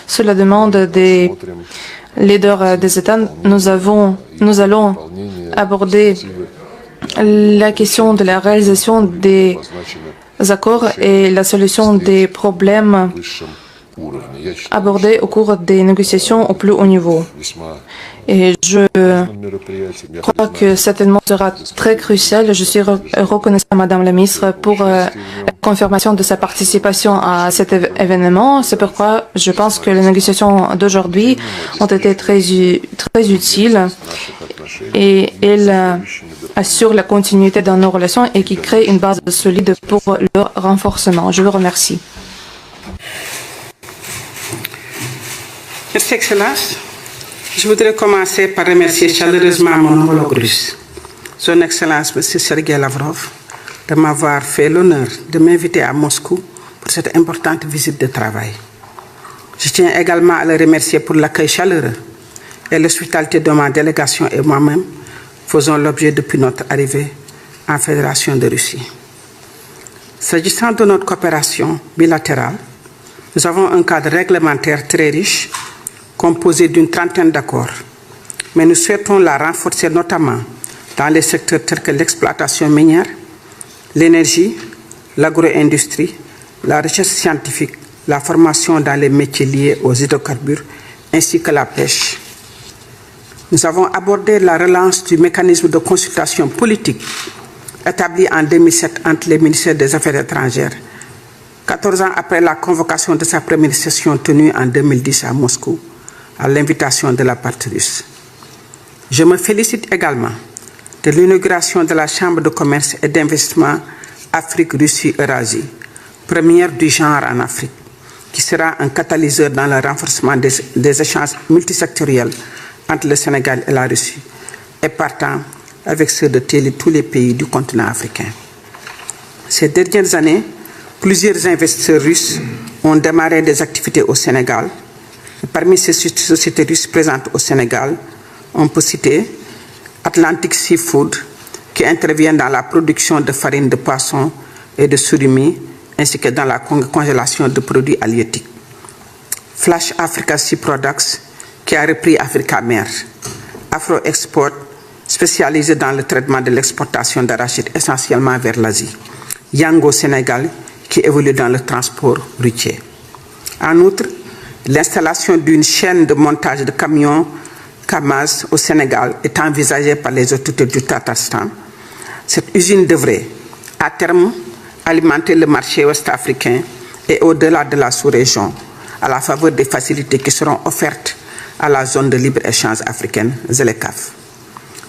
sur la demande des leaders des États, nous allons aborder la question de la réalisation des accords et la solution des problèmes abordés au cours des négociations au plus haut niveau. Et je crois que cet événement sera très crucial. Je suis reconnaissant à Madame la ministre pour la confirmation de sa participation à cet événement. C'est pourquoi je pense que les négociations d'aujourd'hui ont été très utiles et elles assurent la continuité dans nos relations et qui créent une base solide pour leur renforcement. Je vous remercie. Merci, Excellence. Je voudrais commencer par remercier chaleureusement mon homologue russe, Son Excellence M. Sergei Lavrov, de m'avoir fait l'honneur de m'inviter à Moscou pour cette importante visite de travail. Je tiens également à le remercier pour l'accueil chaleureux et l'hospitalité de ma délégation et moi-même faisons l'objet depuis notre arrivée en Fédération de Russie. S'agissant de notre coopération bilatérale, nous avons un cadre réglementaire très riche composé d'une trentaine d'accords, mais nous souhaitons la renforcer notamment dans les secteurs tels que l'exploitation minière, l'énergie, l'agro-industrie, la recherche scientifique, la formation dans les métiers liés aux hydrocarbures, ainsi que la pêche. Nous avons abordé la relance du mécanisme de consultation politique établi en 2007 entre les ministères des Affaires étrangères, 14 ans après la convocation de sa première session tenue en 2010 à Moscou, à l'invitation de la partie russe. Je me félicite également de l'inauguration de la Chambre de commerce et d'investissement Afrique-Russie-Eurasie, première du genre en Afrique, qui sera un catalyseur dans le renforcement des échanges multisectoriels entre le Sénégal et la Russie, et partant avec ceux de tous les pays du continent africain. Ces dernières années, plusieurs investisseurs russes ont démarré des activités au Sénégal. Parmi ces sociétés russes présentes au Sénégal, on peut citer Atlantic Seafood, qui intervient dans la production de farine de poisson et de surimi, ainsi que dans la congélation de produits halieutiques. Flash Africa Sea Products, qui a repris Africa Mer. Afro Export, spécialisé dans le traitement de l'exportation d'arachide essentiellement vers l'Asie. Yango Sénégal, qui évolue dans le transport routier. En outre, l'installation d'une chaîne de montage de camions Kamaz au Sénégal est envisagée par les autorités du Tatarstan. Cette usine devrait, à terme, alimenter le marché ouest-africain et au-delà de la sous-région, à la faveur des facilités qui seront offertes à la zone de libre-échange africaine, ZLECAf.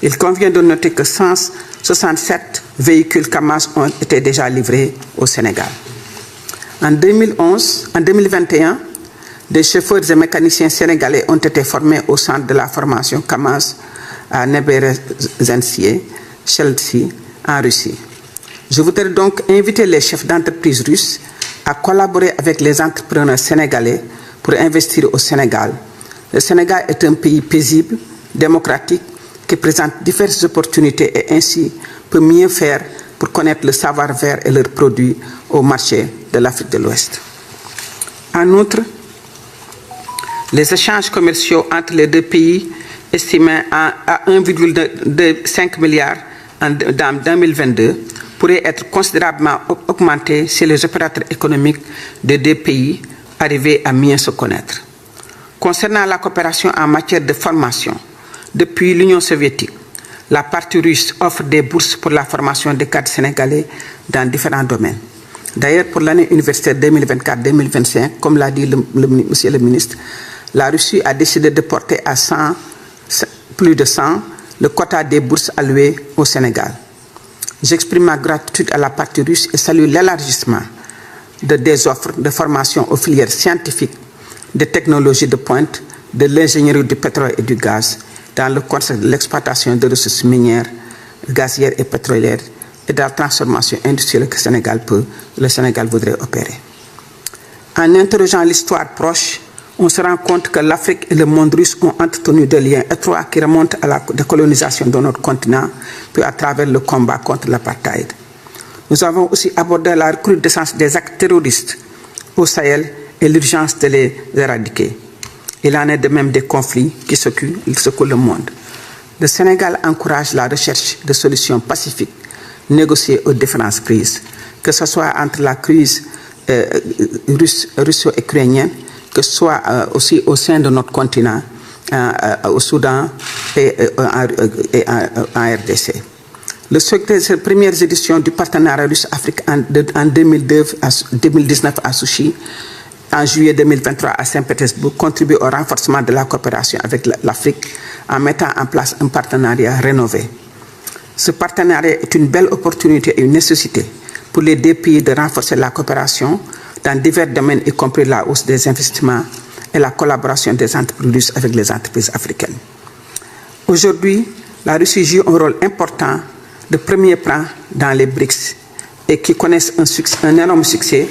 Il convient de noter que 167 véhicules Kamaz ont été déjà livrés au Sénégal. En 2021, des chauffeurs et mécaniciens sénégalais ont été formés au centre de la formation Kamaz à Neberezensiye, Chelsea, en Russie. Je voudrais donc inviter les chefs d'entreprise russes à collaborer avec les entrepreneurs sénégalais pour investir au Sénégal. Le Sénégal est un pays paisible, démocratique, qui présente diverses opportunités et ainsi peut mieux faire pour connaître le savoir-faire et leurs produits au marché de l'Afrique de l'Ouest. En outre, les échanges commerciaux entre les deux pays, estimés à 1,5 milliard en 2022, pourraient être considérablement augmentés si les opérateurs économiques des deux pays arrivaient à mieux se connaître. Concernant la coopération en matière de formation, depuis l'Union soviétique, la partie russe offre des bourses pour la formation des cadres sénégalais dans différents domaines. D'ailleurs, pour l'année universitaire 2024-2025, comme l'a dit Monsieur le ministre, la Russie a décidé de porter à plus de 100 le quota des bourses allouées au Sénégal. J'exprime ma gratitude à la partie russe et salue l'élargissement des offres de formation aux filières scientifiques, de technologies de pointe, de l'ingénierie du pétrole et du gaz, dans le contexte de l'exploitation de ressources minières, gazières et pétrolières et de la transformation industrielle que le Sénégal voudrait opérer. En interrogeant l'histoire proche, on se rend compte que l'Afrique et le monde russe ont entretenu des liens étroits qui remontent à la décolonisation de notre continent, puis à travers le combat contre l'apartheid. Nous avons aussi abordé la recrudescence des actes terroristes au Sahel et l'urgence de les éradiquer. Il en est de même des conflits qui secouent le monde. Le Sénégal encourage la recherche de solutions pacifiques négociées aux différentes crises, que ce soit entre la crise russo-ukrainienne, que ce soit aussi au sein de notre continent, au Soudan et en RDC. Le secret des premières éditions du partenariat russe-Afrique en 2019 à Souchi, en juillet 2023 à Saint-Pétersbourg, contribue au renforcement de la coopération avec l'Afrique en mettant en place un partenariat rénové. Ce partenariat est une belle opportunité et une nécessité pour les deux pays de renforcer la coopération dans divers domaines, y compris la hausse des investissements et la collaboration des entreprises russes avec les entreprises africaines. Aujourd'hui, la Russie joue un rôle important de premier plan dans les BRICS et qui connaissent un énorme succès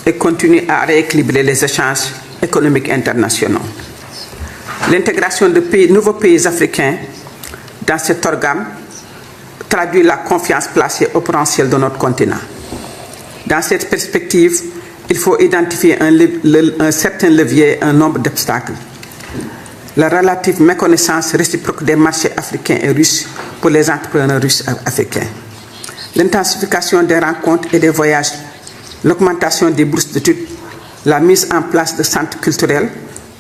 et continue à rééquilibrer les échanges économiques internationaux. L'intégration de nouveaux pays africains dans cet organe traduit la confiance placée au potentiel de notre continent. Dans cette perspective, il faut identifier un certain levier et un nombre d'obstacles. La relative méconnaissance réciproque des marchés africains et russes pour les entrepreneurs russes africains. L'intensification des rencontres et des voyages, l'augmentation des bourses d'études, la mise en place de centres culturels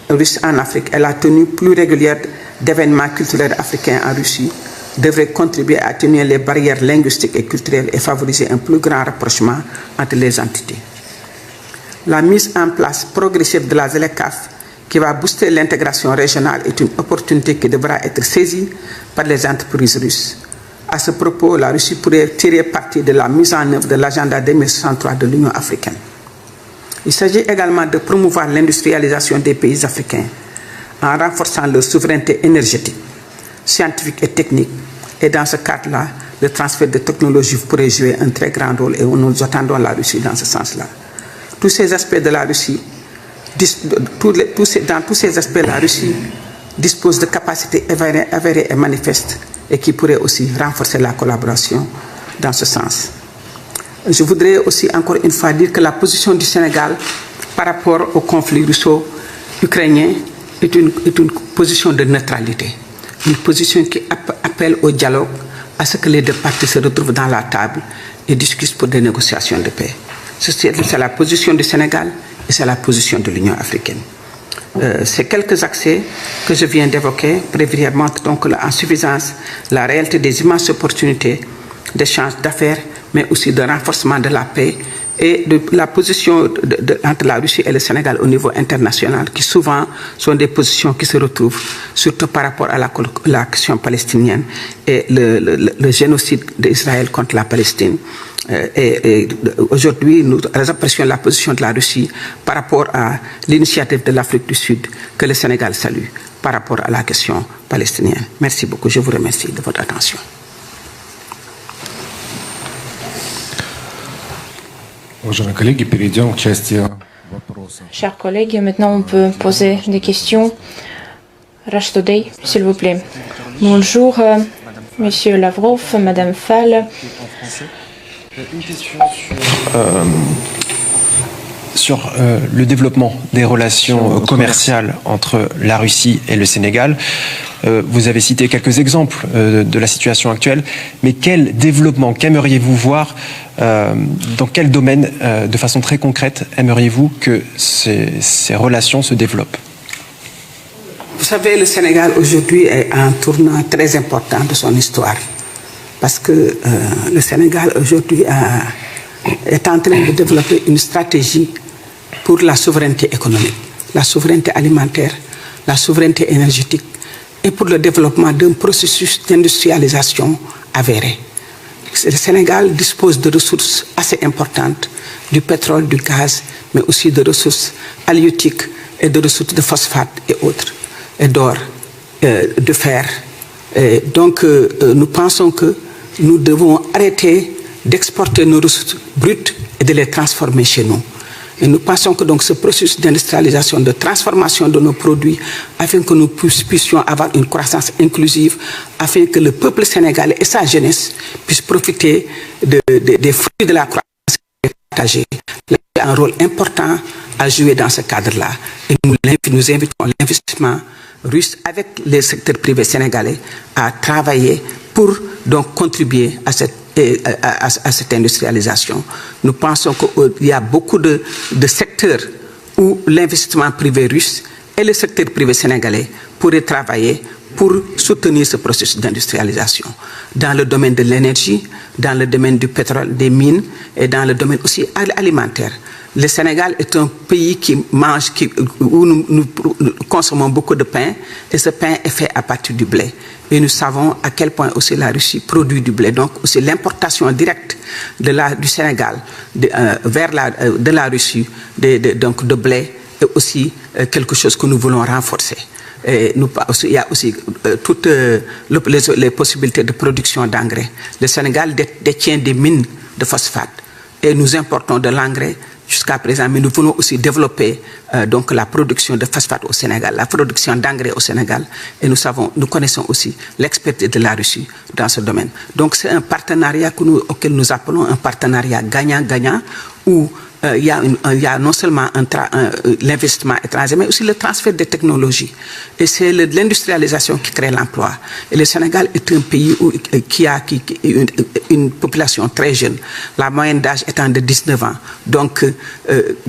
russes en Afrique et la tenue plus régulière d'événements culturels africains en Russie devraient contribuer à atténuer les barrières linguistiques et culturelles et favoriser un plus grand rapprochement entre les entités. La mise en place progressive de la ZLECAf, qui va booster l'intégration régionale, est une opportunité qui devra être saisie par les entreprises russes. À ce propos, la Russie pourrait tirer parti de la mise en œuvre de l'agenda 2063 de l'Union africaine. Il s'agit également de promouvoir l'industrialisation des pays africains en renforçant leur souveraineté énergétique, scientifique et technique. Et dans ce cadre-là, le transfert de technologies pourrait jouer un très grand rôle et nous attendons la Russie dans ce sens-là. Tous ces aspects de la Russie, dans tous ces aspects, la Russie dispose de capacités avérées et manifestes et qui pourraient aussi renforcer la collaboration dans ce sens. Je voudrais aussi encore une fois dire que la position du Sénégal par rapport au conflit russo-ukrainien est une position de neutralité, une position qui appelle au dialogue, à ce que les deux parties se retrouvent dans la table et discutent pour des négociations de paix. C'est la position du Sénégal et c'est la position de l'Union africaine. Ces quelques accès que je viens d'évoquer préviennent donc en suffisance la réalité des immenses opportunités d'échange d'affaires, mais aussi de renforcement de la paix et de la position entre la Russie et le Sénégal au niveau international, qui souvent sont des positions qui se retrouvent, surtout par rapport à la question palestinienne et le génocide d'Israël contre la Palestine. Et aujourd'hui, nous apprécions la position de la Russie par rapport à l'initiative de l'Afrique du Sud que le Sénégal salue par rapport à la question palestinienne. Merci beaucoup. Je vous remercie de votre attention. Chers collègues, maintenant on peut poser des questions. Rush Today, s'il vous plaît. Bonjour, Monsieur Lavrov, Madame Fall. Une question sur le développement des relations commerciales entre la Russie et le Sénégal. Vous avez cité quelques exemples de la situation actuelle, mais quel développement, qu'aimeriez-vous voir, dans quel domaine, de façon très concrète, aimeriez-vous que ces relations se développent? Vous savez, le Sénégal aujourd'hui est à un tournant très important de son histoire. Parce que le Sénégal aujourd'hui est en train de développer une stratégie pour la souveraineté économique, la souveraineté alimentaire, la souveraineté énergétique et pour le développement d'un processus d'industrialisation avéré. Le Sénégal dispose de ressources assez importantes, du pétrole, du gaz, mais aussi de ressources halieutiques et de ressources de phosphate et autres, et d'or, de fer. Et donc nous pensons que nous devons arrêter d'exporter nos ressources brutes et de les transformer chez nous. Et nous pensons que donc ce processus d'industrialisation, de transformation de nos produits, afin que nous puissions avoir une croissance inclusive, afin que le peuple sénégalais et sa jeunesse puissent profiter des fruits de la croissance partagée. un rôle important à jouer dans ce cadre-là. Et nous invitons l'investissement russe avec les secteurs privés sénégalais à travailler pour donc contribuer à cette industrialisation. Nous pensons qu'il y a beaucoup de secteurs où l'investissement privé russe et le secteur privé sénégalais pourraient travailler pour soutenir ce processus d'industrialisation dans le domaine de l'énergie, dans le domaine du pétrole, des mines et dans le domaine aussi alimentaire. Le Sénégal est un pays où nous consommons beaucoup de pain et ce pain est fait à partir du blé. Et nous savons à quel point aussi la Russie produit du blé. Donc aussi l'importation directe du Sénégal vers de la Russie donc de blé est aussi quelque chose que nous voulons renforcer. Et il y a aussi toutes les possibilités de production d'engrais. Le Sénégal détient des mines de phosphate et nous importons de l'engrais jusqu'à présent, mais nous voulons aussi développer donc la production de phosphate au Sénégal, la production d'engrais au Sénégal, et nous connaissons aussi l'expertise de la Russie dans ce domaine. Donc c'est un partenariat auquel nous appelons un partenariat gagnant-gagnant, où il y a non seulement l'investissement étranger, mais aussi le transfert des technologies. Et c'est l'industrialisation qui crée l'emploi. Et le Sénégal est un pays qui a une population très jeune, la moyenne d'âge étant de 19 ans. Donc,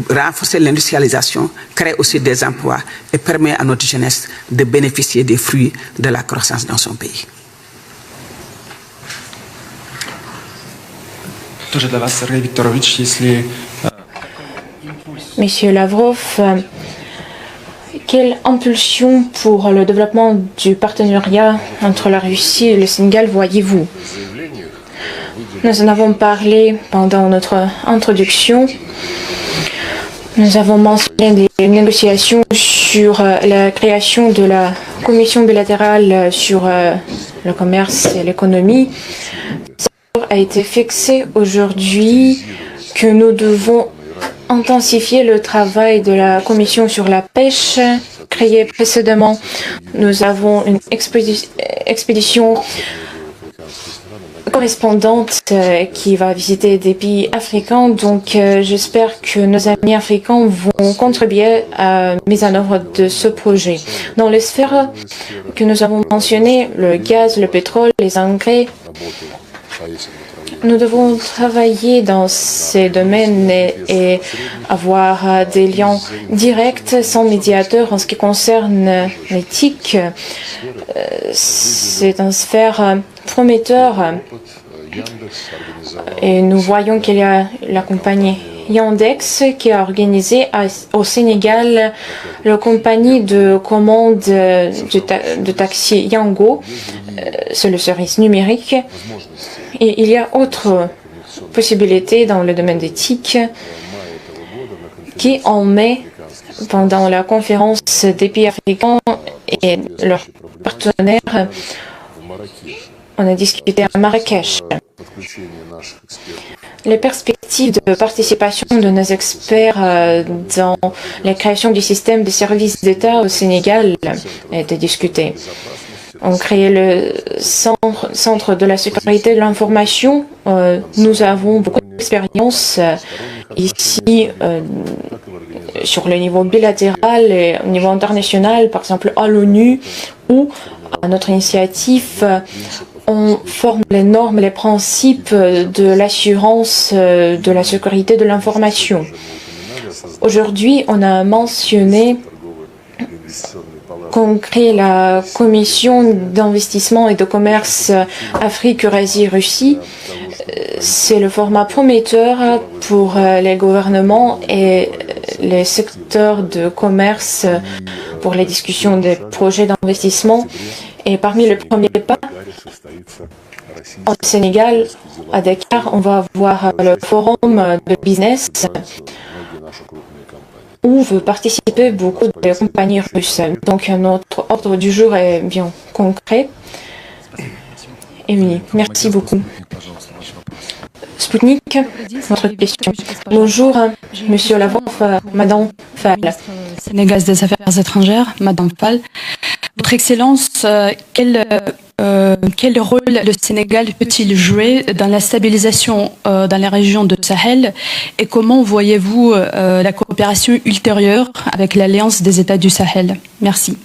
renforcer l'industrialisation crée aussi des emplois et permet à notre jeunesse de bénéficier des fruits de la croissance dans son pays. Monsieur Lavrov, quelle impulsion pour le développement du partenariat entre la Russie et le Sénégal voyez-vous? Nous en avons parlé pendant notre introduction. Nous avons mentionné des négociations sur la création de la commission bilatérale sur le commerce et l'économie. Ça a été fixé aujourd'hui que nous devons intensifier le travail de la commission sur la pêche créée précédemment. Nous avons une expédition correspondante qui va visiter des pays africains. Donc j'espère que nos amis africains vont contribuer à la mise en œuvre de ce projet. Dans les sphères que nous avons mentionnées, le gaz, le pétrole, les engrais, nous devons travailler dans ces domaines et avoir des liens directs sans médiateur en ce qui concerne l'éthique. C'est une sphère prometteur et nous voyons qu'il y a la compagnie Yandex qui a organisé au Sénégal la compagnie de commande de taxi Yango, c'est le service numérique. Et il y a autre possibilités dans le domaine d'éthique qui, en mai, pendant la conférence des pays africains et leurs partenaires, on a discuté à Marrakech. Les perspectives de participation de nos experts dans la création du système de services d'État au Sénégal ont été discutées. On crée le centre de la sécurité de l'information. Nous avons beaucoup d'expérience ici sur le niveau bilatéral et au niveau international, par exemple à l'ONU, où à notre initiative, on forme les normes, les principes de l'assurance de la sécurité de l'information. Aujourd'hui, on a mentionné qu'on crée la commission d'investissement et de commerce Afrique, Eurasie, Russie. C'est le format prometteur pour les gouvernements et les secteurs de commerce pour les discussions des projets d'investissement. Et parmi les premiers pas, au Sénégal, à Dakar, on va avoir le forum de business où veut participer beaucoup de compagnies russes. Donc notre ordre du jour est bien concret et uni. Merci beaucoup. Spoutnik, votre question. Bonjour, Monsieur Lavrov, Madame Fall. Sénégal des Affaires étrangères, Madame Fall. Votre Excellence, quel rôle le Sénégal peut-il jouer dans la stabilisation dans la région de Sahel et comment voyez-vous la coopération ultérieure avec l'Alliance des États du Sahel? Merci.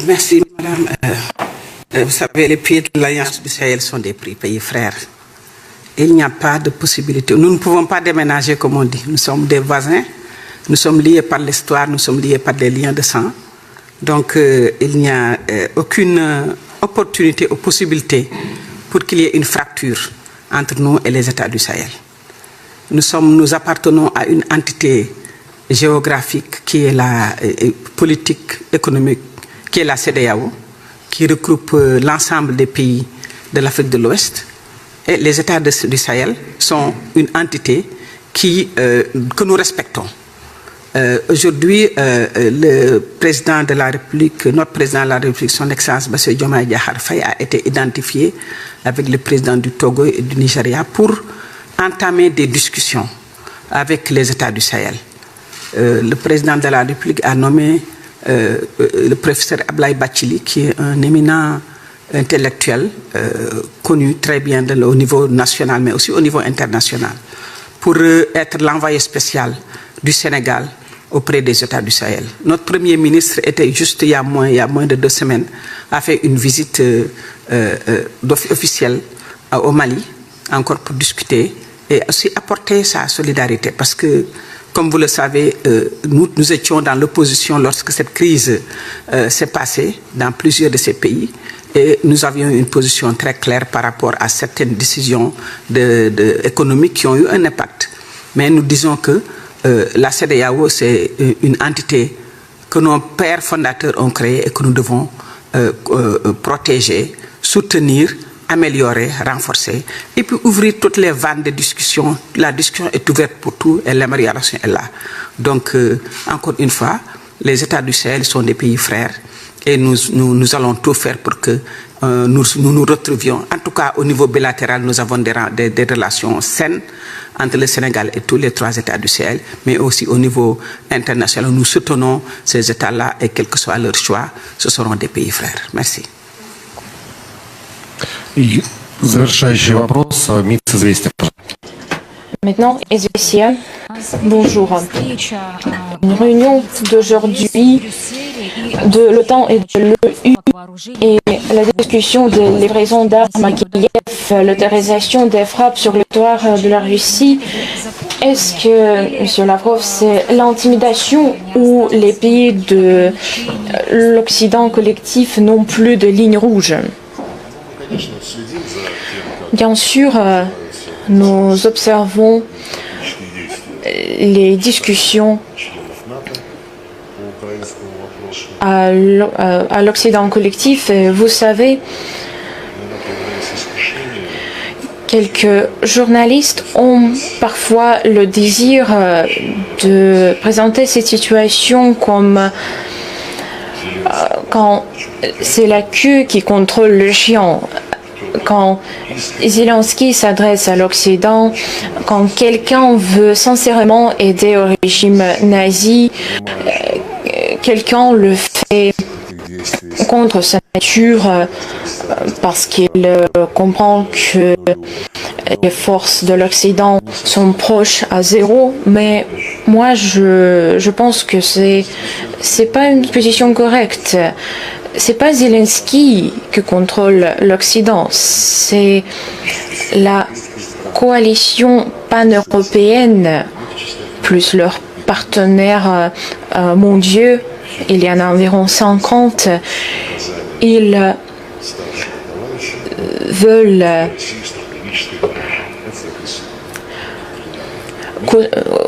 Merci, Madame. Vous savez, les pays de l'Alliance du Sahel sont des pays frères. Il n'y a pas de possibilité. Nous ne pouvons pas déménager, comme on dit. Nous sommes des voisins. Nous sommes liés par l'histoire. Nous sommes liés par des liens de sang. Donc, il n'y a aucune opportunité ou possibilité pour qu'il y ait une fracture entre nous et les États du Sahel. Nous appartenons à une entité géographique qui est la politique, économique, qui est la CEDEAO, qui regroupe l'ensemble des pays de l'Afrique de l'Ouest. Et les États du Sahel sont une entité que nous respectons. Aujourd'hui, le président de la République, notre président de la République, son Excellence Bassirou Diomaye Diakhar Faye, a été identifié avec le président du Togo et du Nigeria pour entamer des discussions avec les États du Sahel. Le président de la République a nommé le professeur Ablaye Bathily, qui est un éminent intellectuel connu très bien au niveau national, mais aussi au niveau international, pour être l'envoyé spécial du Sénégal auprès des États du Sahel. Notre Premier ministre était juste il y a moins de 2 semaines, a fait une visite officielle au Mali, encore pour discuter et aussi apporter sa solidarité. Parce que, comme vous le savez, nous étions dans l'opposition lorsque cette crise s'est passée dans plusieurs de ces pays. Et nous avions une position très claire par rapport à certaines décisions économiques qui ont eu un impact. Mais nous disons que la CEDEAO, c'est une entité que nos pères fondateurs ont créée et que nous devons protéger, soutenir, améliorer, renforcer, et puis ouvrir toutes les vannes de discussion. La discussion est ouverte pour tout et l'amélioration est là. Donc, encore une fois, les États du Sahel sont des pays frères et nous allons tout faire pour que nous retrouvions. En tout cas, au niveau bilatéral, nous avons des relations saines entre le Sénégal et tous les 3 États du Sahel, mais aussi au niveau international. Nous soutenons ces États-là et quel que soit leur choix, ce seront des pays frères. Merci. Maintenant, Известия. Bonjour. Une réunion d'aujourd'hui de l'OTAN et de l'EU et la discussion des livraisons d'armes à Kiev, l'autorisation des frappes sur le territoire de la Russie. Est-ce que, M. Lavrov, c'est l'intimidation ou les pays de l'Occident collectif n'ont plus de ligne rouge? Bien sûr, nous observons les discussions à l'Occident collectif. Vous savez, quelques journalistes ont parfois le désir de présenter cette situation comme quand c'est la queue qui contrôle le chien. Quand Zelensky s'adresse à l'Occident, quand quelqu'un veut sincèrement aider au régime nazi, quelqu'un le fait contre sa nature parce qu'il comprend que les forces de l'Occident sont proches à zéro. Mais moi, je pense que c'est pas une position correcte. C'est pas Zelensky qui contrôle l'Occident, c'est la coalition pan-européenne plus leurs partenaires mondiaux. Il y en a environ 50. Ils veulent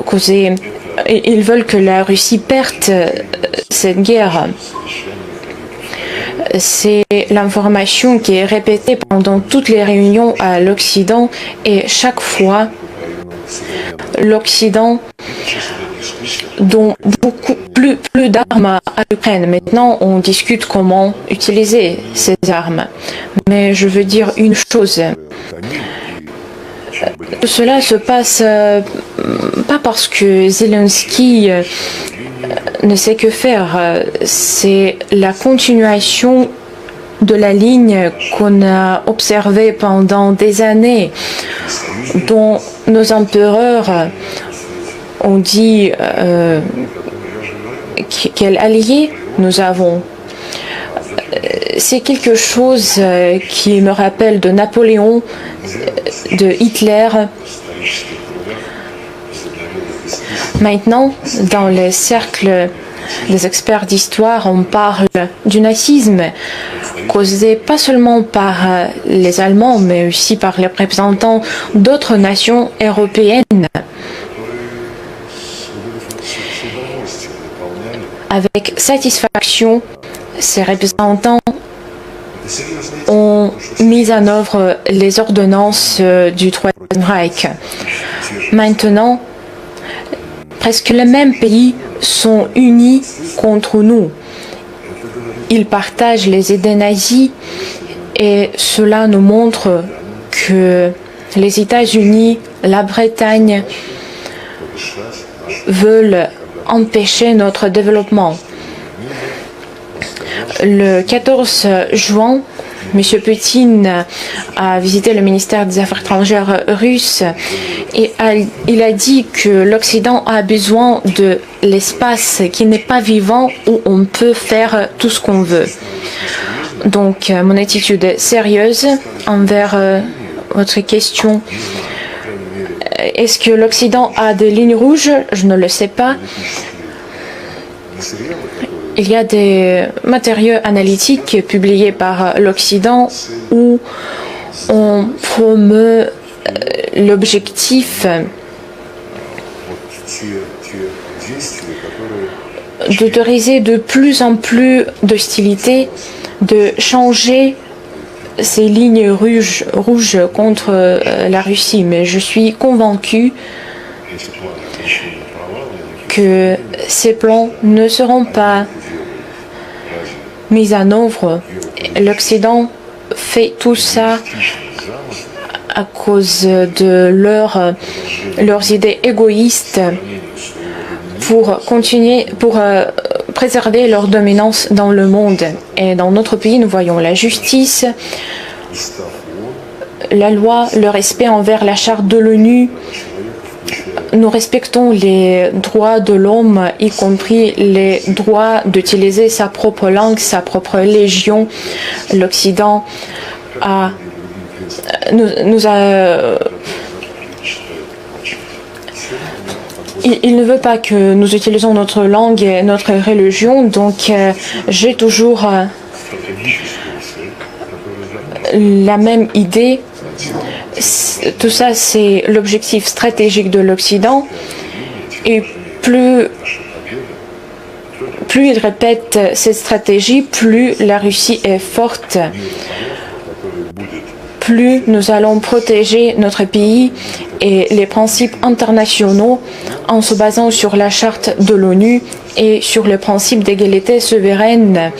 causer, ils veulent que la Russie perde cette guerre. C'est l'information qui est répétée pendant toutes les réunions à l'Occident et chaque fois, l'Occident donne beaucoup plus d'armes à l'Ukraine. Maintenant, on discute comment utiliser ces armes. Mais je veux dire une chose. Cela se passe pas parce que Zelensky ne sait que faire. C'est la continuation de la ligne qu'on a observée pendant des années, dont nos empereurs ont dit quel allié nous avons. C'est quelque chose qui me rappelle de Napoléon, de Hitler. Maintenant, dans les cercles des experts d'histoire, on parle du nazisme causé pas seulement par les Allemands, mais aussi par les représentants d'autres nations européennes. Avec satisfaction, ces représentants ont mis en œuvre les ordonnances du Troisième Reich. Maintenant, presque les mêmes pays sont unis contre nous. Ils partagent les idées nazies et cela nous montre que les États-Unis, la Bretagne veulent empêcher notre développement. Le 14 juin, M. Poutine a visité le ministère des Affaires étrangères russe et il a dit que l'Occident a besoin de l'espace qui n'est pas vivant où on peut faire tout ce qu'on veut. Donc, mon attitude est sérieuse envers votre question. Est-ce que l'Occident a des lignes rouges? Je ne le sais pas. Il y a des matériaux analytiques publiés par l'Occident où on promeut l'objectif d'autoriser de plus en plus d'hostilité, de changer ces lignes rouges contre la Russie. Mais je suis convaincu que ces plans ne seront pas mis en œuvre. L'Occident fait tout ça à cause de leurs idées égoïstes pour préserver leur dominance dans le monde. Et dans notre pays, nous voyons la justice, la loi, le respect envers la charte de l'ONU. Nous respectons les droits de l'homme, y compris les droits d'utiliser sa propre langue, sa propre religion. L'Occident nous a... Il ne veut pas que nous utilisons notre langue et notre religion, donc j'ai toujours la même idée. Tout ça, c'est l'objectif stratégique de l'Occident. Et plus il répète cette stratégie, plus la Russie est forte. Plus nous allons protéger notre pays et les principes internationaux en se basant sur la charte de l'ONU et sur le principe d'égalité souveraine.